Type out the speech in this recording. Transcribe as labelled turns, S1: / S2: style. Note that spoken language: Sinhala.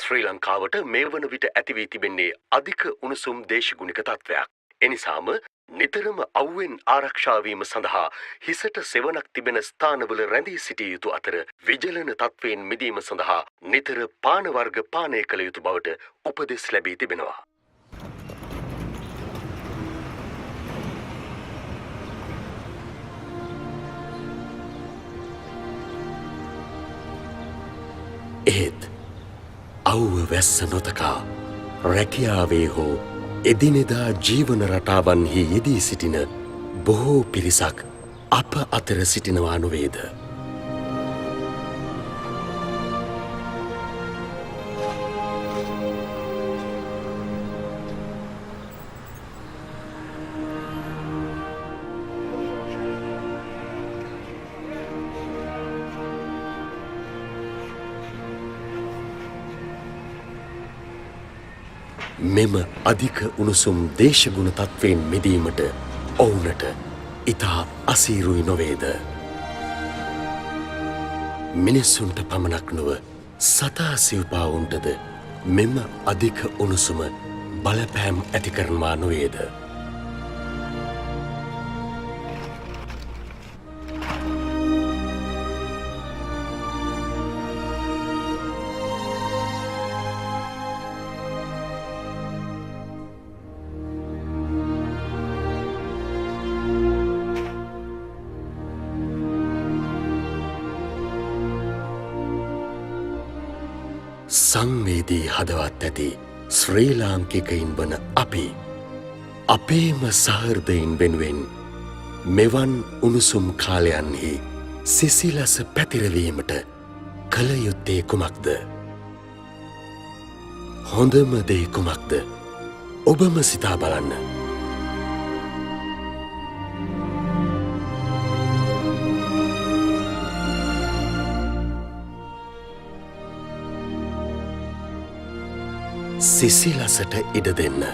S1: ශ්‍රී ලංකාවට මේ වන විට ඇති වී තිබෙන්නේ අධික උණුසුම් දේශගුණික තත්ත්වයක්. එනිසාම නිතරම අවුවෙන් ආරක්ෂා වීම සඳහා හිසට සෙවණක් තිබෙන ස්ථානවල රැඳී සිටිය යුතු අතර විජලන තත්ත්වයෙන් මිදීම සඳහා නිතර පාන වර්ග පානය කළ යුතු බවට උපදෙස් ලැබී තිබෙනවා. එහෙත් අවුව වැස්ස නොතකා රැකියාවේ හෝ එදිනෙදා ජීවන රටාවන්හි යෙදී සිටින බොහෝ පිරිසක් අප අතර සිටිනවා නොවේද? මෙම අධික උණුසුම් දේශගුණ තත්ත්වයෙන් මිදීමට ඔවුනට ඉතා අසීරුයි නොවේද? මිනිස්සුන්ට පමණක් නොව සතා සිව්පාවුන්ටද මෙම අධික උණුසුම බලපෑම් ඇති කරනවා නොවේද? සංවේදී හදවත් ඇති ශ්‍රී ලාංකිකයින් වන අපි අපේම සහෘදයින් වෙනුවෙන් මෙවන් උණුසුම් කාලයන්හි සිසිලස පැතිරවීමට කළ යුත්තේ කුමක්ද? හොඳම දේ කුමක්ද? ඔබම සිතා බලන්න. සිසිලසට ඉඩ දෙන්න.